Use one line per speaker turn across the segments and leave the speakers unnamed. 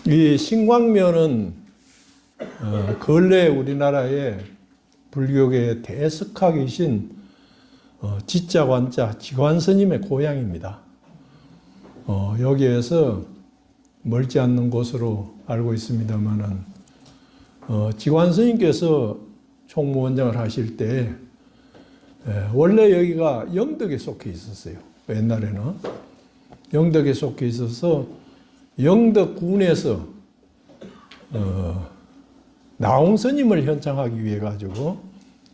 이 신광면은 근래 우리나라의 불교계의 대석학이신 지자관자 지관 스님의 고향입니다. 여기에서 멀지 않는 곳으로 알고 있습니다만은 지관 스님께서 총무원장을 하실 때 원래 여기가 영덕에 속해 있었어요. 옛날에는 영덕에 속해 있어서 영덕군에서 나홍 스님을 현창하기 위해 가지고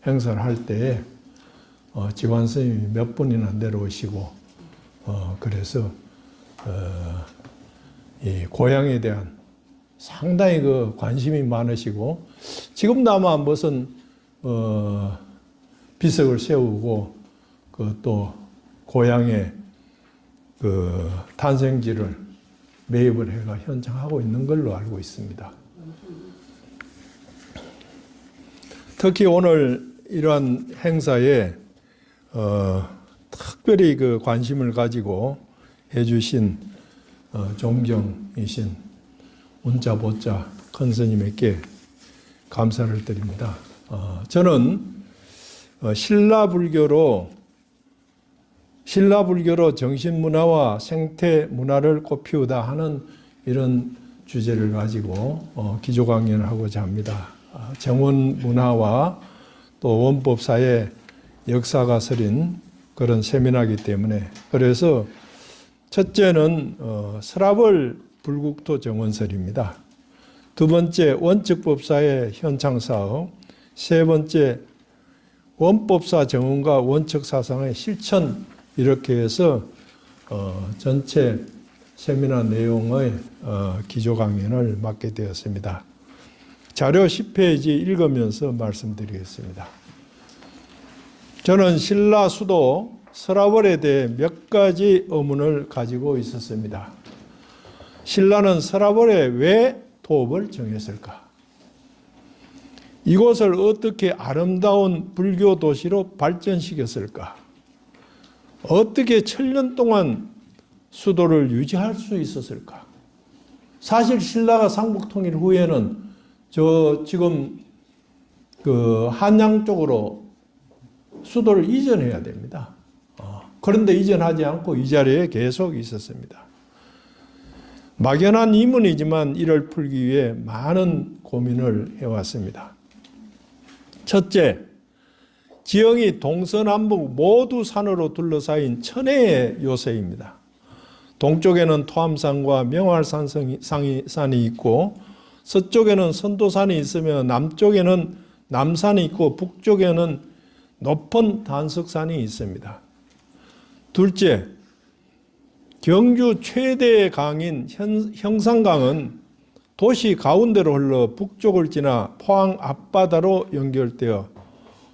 행사를 할 때 지관 스님이 몇 분이나 내려오시고 그래서 이 고향에 대한 상당히 그 관심이 많으시고 지금도 아마 무슨 비석을 세우고 그 또 고향의 그 탄생지를 매입을 해가 현장하고 있는 걸로 알고 있습니다. 특히 오늘 이러한 행사에 특별히 그 관심을 가지고 해주신 존경이신 운자보자 큰 스님에게 감사를 드립니다. 저는 신라불교로 정신문화와 생태문화를 꽃피우다 하는 이런 주제를 가지고 기조 강연을 하고자 합니다. 정원문화와 또 원법사의 역사가 서린 그런 세미나이기 때문에 그래서 첫째는 서라벌 불국토 정원설입니다. 두 번째 원칙법사의 현창사업, 세 번째 원법사 정원과 원칙사상의 실천 이렇게 해서 전체 세미나 내용의 기조 강연을 맡게 되었습니다. 자료 10페이지 읽으면서 말씀드리겠습니다. 저는 신라 수도 서라벌에 대해 몇 가지 의문을 가지고 있었습니다. 신라는 서라벌에 왜 도읍을 정했을까? 이곳을 어떻게 아름다운 불교 도시로 발전시켰을까? 어떻게 천년 동안 수도를 유지할 수 있었을까? 사실 신라가 삼국통일 후에는 지금 그 한양 쪽으로 수도를 이전해야 됩니다. 그런데 이전하지 않고 이 자리에 계속 있었습니다. 막연한 의문이지만 이를 풀기 위해 많은 고민을 해왔습니다. 첫째, 지형이 동서남북 모두 산으로 둘러싸인 천혜의 요새입니다. 동쪽에는 토암산과 명활산이 있고 서쪽에는 선도산이 있으며 남쪽에는 남산이 있고 북쪽에는 높은 단석산이 있습니다. 둘째, 경주 최대의 강인 형산강은 도시 가운데로 흘러 북쪽을 지나 포항 앞바다로 연결되어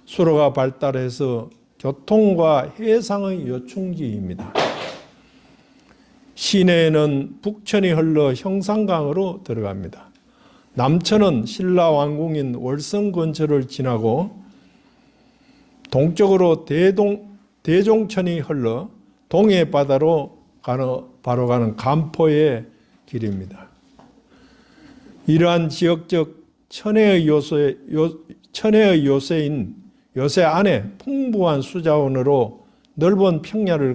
수로가 발달해서 교통과 해상의 요충지입니다. 시내에는 북천이 흘러 형산강으로 들어갑니다. 남천은 신라 왕궁인 월성 근처를 지나고 동쪽으로 대종천이 흘러 동해 바다로 바로 가는 간포의 길입니다. 이러한 지역적 천혜의 요새인 요새 안에 풍부한 수자원으로 넓은 평야를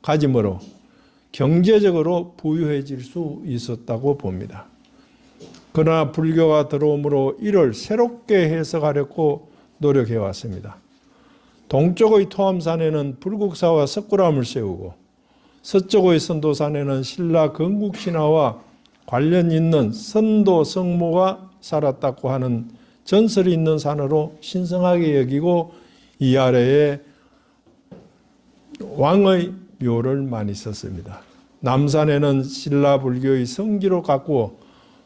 가지므로 경제적으로 부유해질 수 있었다고 봅니다. 그러나 불교가 들어오므로 이를 새롭게 해석하려고 노력해 왔습니다. 동쪽의 토암산에는 불국사와 석굴암을 세우고 서쪽의 선도산에는 신라 건국신화와 관련 있는 선도 성모가 살았다고 하는 전설이 있는 산으로 신성하게 여기고 이 아래에 왕의 묘를 많이 썼습니다. 남산에는 신라 불교의 성지로 가꾸어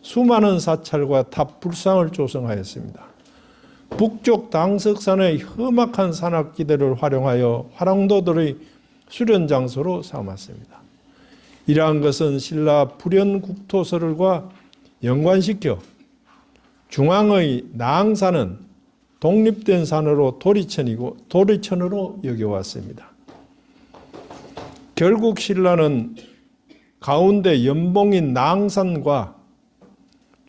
수많은 사찰과 탑 불상을 조성하였습니다. 북쪽 당석산의 험악한 산악지대를 활용하여 화랑도들의 수련 장소로 삼았습니다. 이러한 것은 신라 불연국토설과 연관시켜 중앙의 나항산은 독립된 산으로 도리천으로 여겨왔습니다. 결국 신라는 가운데 연봉인 나항산과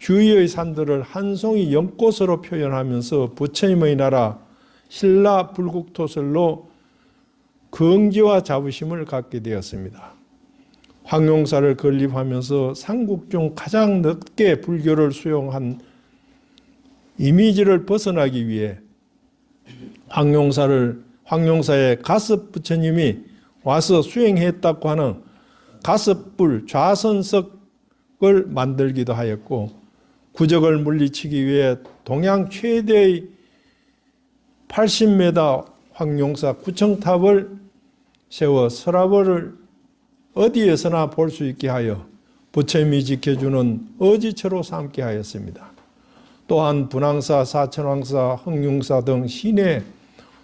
주위의 산들을 한 송이 연꽃으로 표현하면서 부처님의 나라 신라 불국토설로 긍지와 자부심을 갖게 되었습니다. 황룡사를 건립하면서 삼국 중 가장 늦게 불교를 수용한 이미지를 벗어나기 위해 황룡사의 가습 부처님이 와서 수행했다고 하는 가습불 좌선석을 만들기도 하였고, 구적을 물리치기 위해 동양 최대의 80m 황룡사 구청탑을 세워 서라벌을 어디에서나 볼 수 있게 하여 부처님이 지켜주는 어지처로 삼게 하였습니다. 또한 분황사, 사천왕사, 흥룡사 등 시내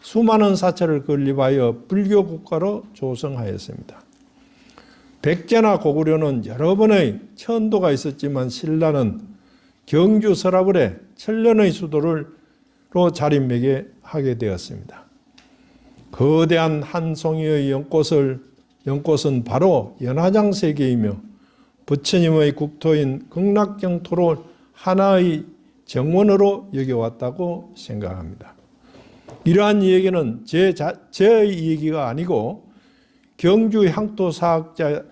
수많은 사찰을 건립하여 불교 국가로 조성하였습니다. 백제나 고구려는 여러 번의 천도가 있었지만 신라는 경주 서라벌에 천년의 수도로 자리매김하게 되었습니다. 거대한 한 송이의 연꽃은 바로 연화장 세계이며 부처님의 국토인 극락경토를 하나의 정원으로 여겨왔다고 생각합니다. 이러한 얘기는 제 얘기가 아니고 경주 향토사학자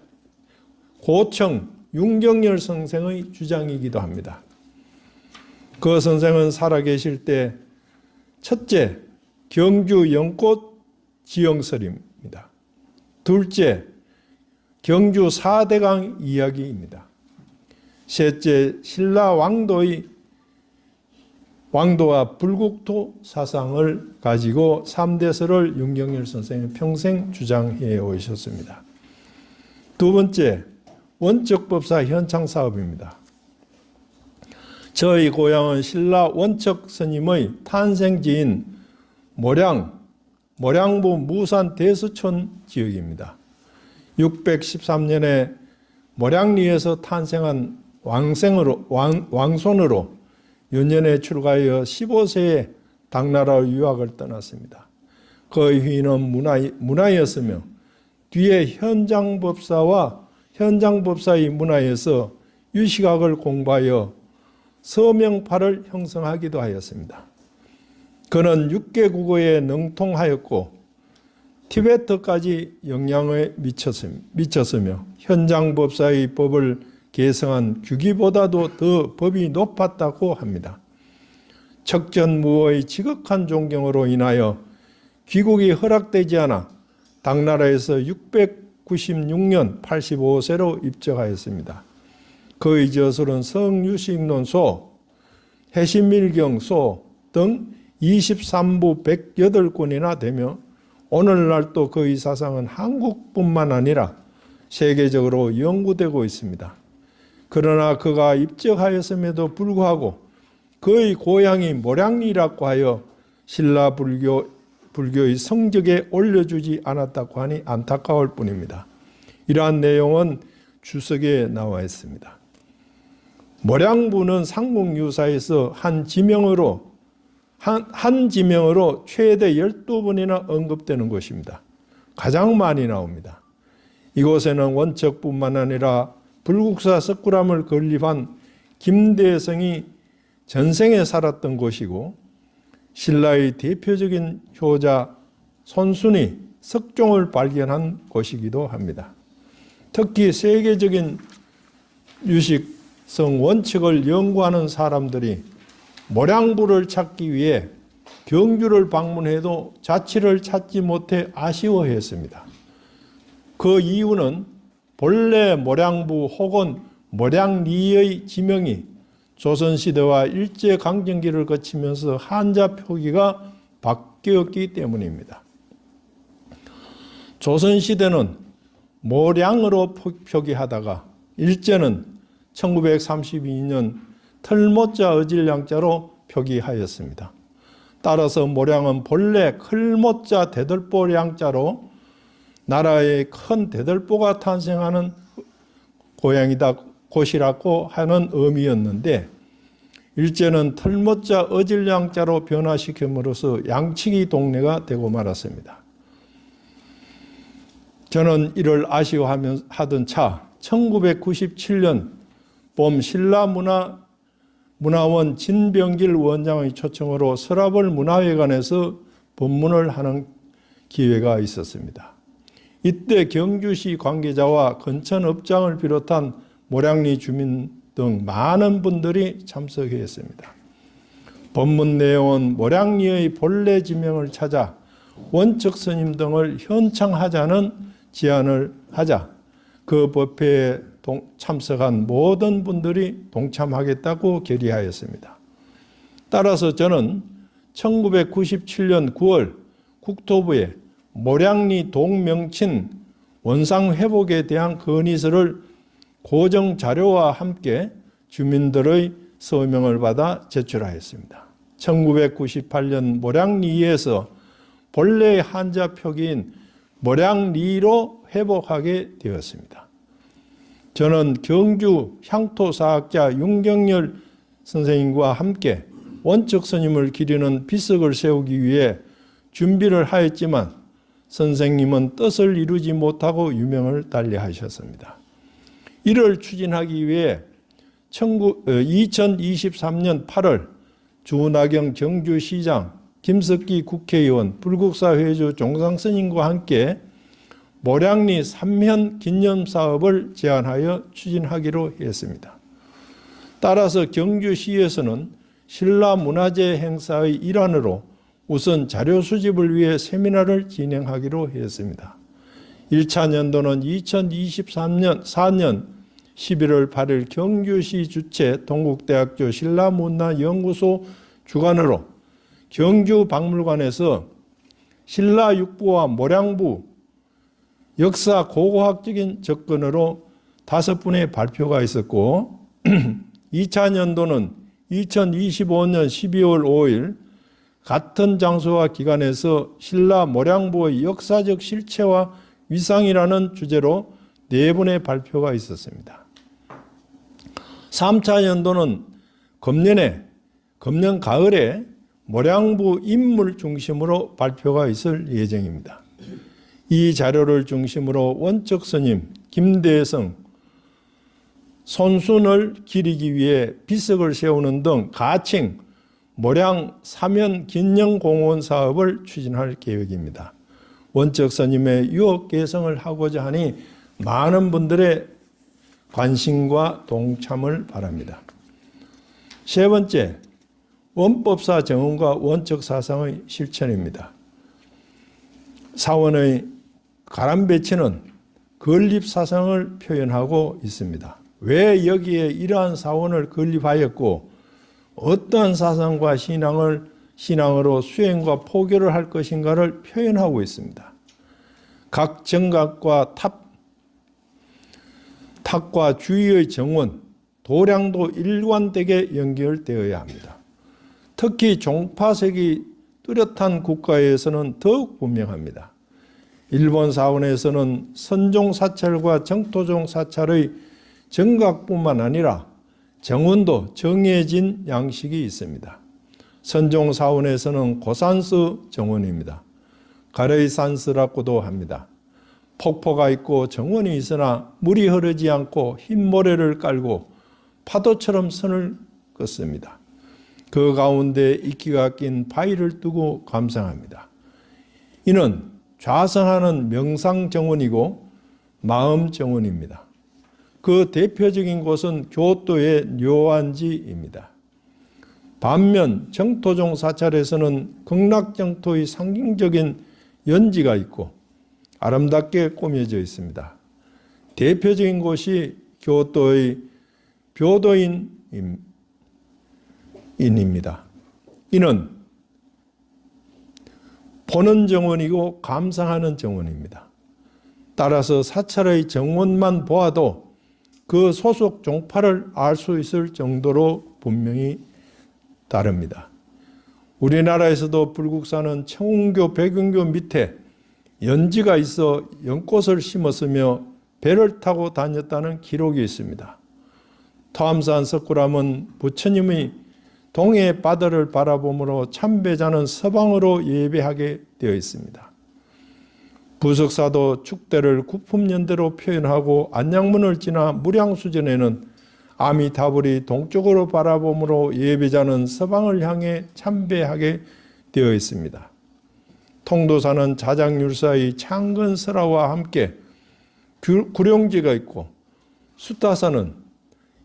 고청 윤경열 선생의 주장이기도 합니다. 그 선생은 살아계실 때 첫째, 경주 연꽃 지형설입니다. 둘째, 경주 4대강 이야기입니다. 셋째, 신라 왕도와 불국토 사상을 가지고 3대설을 윤경열 선생이 평생 주장해 오셨습니다. 두 번째, 원척법사 현창사업입니다. 저희 고향은 신라 원척 스님의 탄생지인 모량부 무산 대수촌 지역입니다. 613년에 모량리에서 탄생한 왕손으로 윤년에 출가하여 15세에 당나라 유학을 떠났습니다. 그의 휘인은 문화였으며 뒤에 현장법사의 문화에서 유식학을 공부하여 서명파를 형성하기도 하였습니다. 그는 6개 국어에 능통하였고 티베트까지 영향을 미쳤으며 현장법사의 법을 개성한 규기보다도 더 법이 높았다고 합니다. 척전무어의 지극한 존경으로 인하여 귀국이 허락되지 않아 당나라에서 696년 85세로 입적하였습니다. 그의 저술은 성유식론소, 해신밀경소 등 23부 108권이나 되며 오늘날도 그의 사상은 한국뿐만 아니라 세계적으로 연구되고 있습니다. 그러나 그가 입적하였음에도 불구하고 그의 고향이 모량리라고 하여 신라 불교의 성적에 올려주지 않았다고 하니 안타까울 뿐입니다. 이러한 내용은 주석에 나와 있습니다. 모량부는 삼국유사에서 한 지명으로 최대 12번이나 언급되는 곳입니다. 가장 많이 나옵니다. 이곳에는 원척뿐만 아니라 불국사 석굴암을 건립한 김대성이 전생에 살았던 곳이고 신라의 대표적인 효자 손순이 석종을 발견한 곳이기도 합니다. 특히 세계적인 유식성 원칙을 연구하는 사람들이 모량부를 찾기 위해 경주를 방문해도 자취를 찾지 못해 아쉬워했습니다. 그 이유는 본래 모량부 혹은 모량리의 지명이 조선시대와 일제강점기를 거치면서 한자 표기가 바뀌었기 때문입니다. 조선시대는 모량으로 표기하다가 일제는 1932년 틀모자 어질량자로 표기하였습니다. 따라서 모량은 본래 클모자 대들보량자로 나라의 큰 대들보가 탄생하는 곳이라고 하는 의미였는데 일제는 틀모자 어질량자로 변화시킴으로써 양치기 동네가 되고 말았습니다. 저는 이를 아쉬워하던 차 1997년 봄 신라문화 문화원 진병길 원장의 초청으로 서라벌 문화회관에서 법문을 하는 기회가 있었습니다. 이때 경주시 관계자와 건천읍장을 비롯한 모량리 주민 등 많은 분들이 참석했습니다. 법문 내용은 모량리의 본래 지명을 찾아 원척 스님 등을 현창하자는 제안을 하자 그 법회에 참석한 모든 분들이 동참하겠다고 결의하였습니다. 따라서 저는 1997년 9월 국토부에 모량리 동명친 원상 회복에 대한 건의서를 고정 자료와 함께 주민들의 서명을 받아 제출하였습니다. 1998년 모량리에서 본래의 한자 표기인 모량리로 회복하게 되었습니다. 저는 경주 향토사학자 윤경열 선생님과 함께 원척 스님을 기리는 비석을 세우기 위해 준비를 하였지만 선생님은 뜻을 이루지 못하고 유명을 달리하셨습니다. 이를 추진하기 위해 2023년 8월 주나경 경주시장, 김석기 국회의원, 불국사회주 종상스님과 함께 모량리 3현 기념사업을 제안하여 추진하기로 했습니다. 따라서 경주시에서는 신라문화재 행사의 일환으로 우선 자료 수집을 위해 세미나를 진행하기로 했습니다. 1차 년도는 2023년 4년 11월 8일 경주시 주최 동국대학교 신라문화연구소 주관으로 경주박물관에서 신라육부와 모량부 역사 고고학적인 접근으로 5분의 발표가 있었고 2차 년도는 2025년 12월 5일 같은 장소와 기관에서 신라 모량부의 역사적 실체와 위상이라는 주제로 4분의 발표가 있었습니다. 3차 연도는 금년 가을에 모량부 인물 중심으로 발표가 있을 예정입니다. 이 자료를 중심으로 원척 스님, 김대성, 손순을 기리기 위해 비석을 세우는 등 가칭 모량 사면 긴영공원 사업을 추진할 계획입니다. 원척 스님의 유업 개성을 하고자 하니 많은 분들의 관심과 동참을 바랍니다. 세 번째, 원법사 정언과 원척 사상의 실천입니다. 사원의 가람배치는 건립 사상을 표현하고 있습니다. 왜 여기에 이러한 사원을 건립하였고 어떠한 사상과 신앙으로 수행과 포교를 할 것인가를 표현하고 있습니다. 각 정각과 탑과 주위의 정원, 도량도 일관되게 연결되어야 합니다. 특히 종파색이 뚜렷한 국가에서는 더욱 분명합니다. 일본 사원에서는 선종 사찰과 정토종 사찰의 정각뿐만 아니라 정원도 정해진 양식이 있습니다. 선종 사원에서는 고산스 정원입니다. 가레이산스라고도 합니다. 폭포가 있고 정원이 있으나 물이 흐르지 않고 흰 모래를 깔고 파도처럼 선을 긋습니다. 그 가운데 이끼가 낀 바위를 두고 감상합니다. 이는 좌성하는 명상정원이고 마음정원입니다. 그 대표적인 곳은 교토의 묘안지입니다. 반면 정토종 사찰에서는 극락정토의 상징적인 연지가 있고 아름답게 꾸며져 있습니다. 대표적인 곳이 교토의 교도인입니다. 이는 보는 정원이고 감상하는 정원입니다. 따라서 사찰의 정원만 보아도 그 소속 종파를 알 수 있을 정도로 분명히 다릅니다. 우리나라에서도 불국사는 청운교, 백운교 밑에 연지가 있어 연꽃을 심었으며 배를 타고 다녔다는 기록이 있습니다. 토암산 석굴암은 부처님의 동해 바다를 바라보므로 참배자는 서방으로 예배하게 되어 있습니다. 부석사도 축대를 구품연대로 표현하고 안양문을 지나 무량수전에는 아미타불이 동쪽으로 바라보므로 예배자는 서방을 향해 참배하게 되어 있습니다. 통도사는 자작률 사이 창근 설화와 함께 구룡지가 있고 수타사는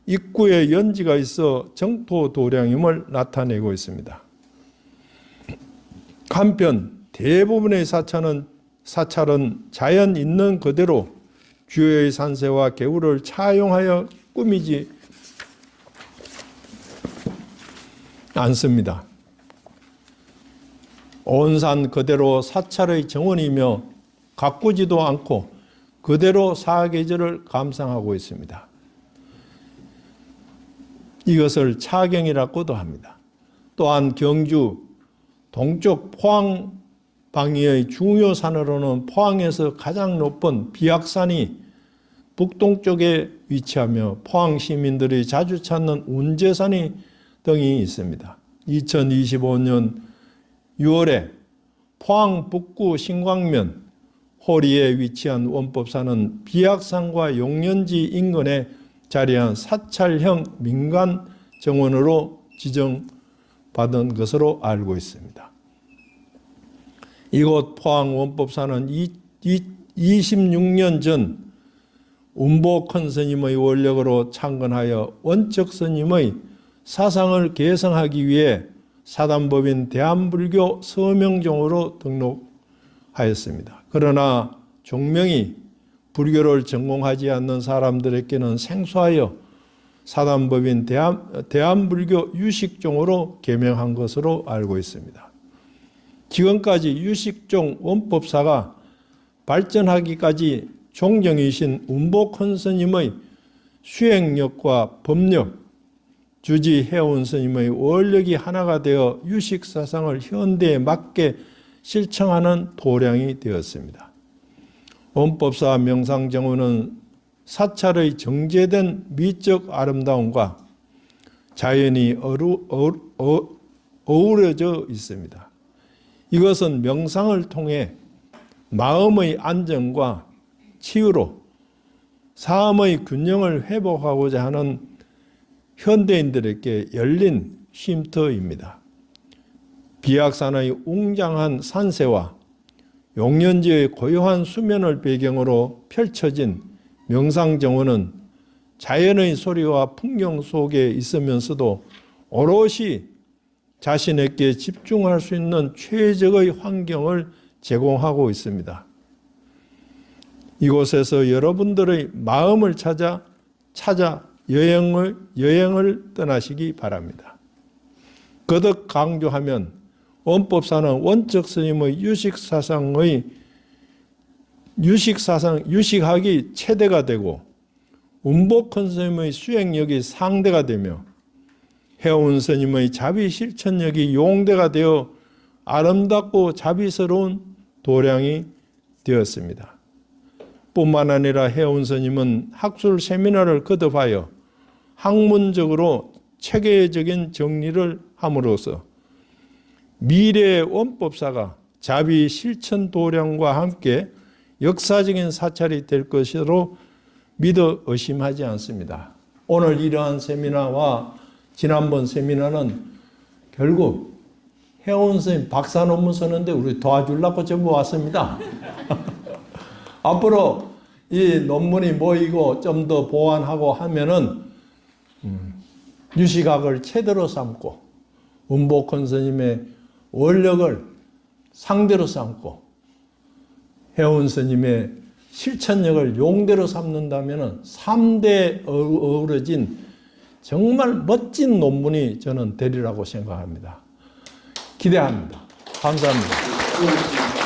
입구에 연지가 있어 정토 도량임을 나타내고 있습니다. 한편 대부분의 사찰은 자연 있는 그대로 주요의 산세와 개울을 차용하여 꾸미지 않습니다. 온 산 그대로 사찰의 정원이며 가꾸지도 않고 그대로 사계절을 감상하고 있습니다. 이것을 차경이라고도 합니다. 또한 경주 동쪽 포항 방위의 중요 산으로는 포항에서 가장 높은 비악산이 북동쪽에 위치하며 포항 시민들이 자주 찾는 운제산이 등이 있습니다. 2025년 6월에 포항 북구 신광면 호리에 위치한 원법사는 비악산과 용련지 인근에 자리한 사찰형 민간 정원으로 지정받은 것으로 알고 있습니다. 이곳 포항 원법사는 26년 전 운보 큰 스님의 원력으로 창건하여 원척 스님의 사상을 계승하기 위해 사단법인 대한불교 서명종으로 등록하였습니다. 그러나 종명이 불교를 전공하지 않는 사람들에게는 생소하여 사단법인 대한불교 유식종으로 개명한 것으로 알고 있습니다. 지금까지 유식종 원법사가 발전하기까지 종정이신 운보 큰 스님의 수행력과 법력, 주지 해온 스님의 원력이 하나가 되어 유식사상을 현대에 맞게 실천하는 도량이 되었습니다. 원법사 명상정원은 사찰의 정제된 미적 아름다움과 자연이 어우러져 있습니다. 이것은 명상을 통해 마음의 안정과 치유로 삶의 균형을 회복하고자 하는 현대인들에게 열린 쉼터입니다. 비악산의 웅장한 산세와 용련지의 고요한 수면을 배경으로 펼쳐진 명상정원은 자연의 소리와 풍경 속에 있으면서도 오롯이 자신에게 집중할 수 있는 최적의 환경을 제공하고 있습니다. 이곳에서 여러분들의 마음을 찾아 여행을 떠나시기 바랍니다. 거듭 강조하면 원법사는 원적 스님의 유식학이 최대가 되고 운보 큰 스님의 수행력이 상대가 되며 해운 스님의 자비 실천력이 용대가 되어 아름답고 자비스러운 도량이 되었습니다. 뿐만 아니라 해운 스님은 학술 세미나를 거듭하여 학문적으로 체계적인 정리를 함으로써 미래의 원법사가 자비 실천 도량과 함께 역사적인 사찰이 될 것으로 믿어 의심하지 않습니다. 오늘 이러한 세미나와 지난번 세미나는 결국 해운 스님 박사 논문 쓰는데 우리 도와주려고 전부 왔습니다. 앞으로 이 논문이 모이고 좀 더 보완하고 하면은 유식학을 최대로 삼고 운보 큰 스님의 원력을 상대로 삼고 해운 스님의 실천력을 용대로 삼는다면은 3대 어우러진 정말 멋진 논문이 저는 되리라고 생각합니다. 기대합니다. 감사합니다.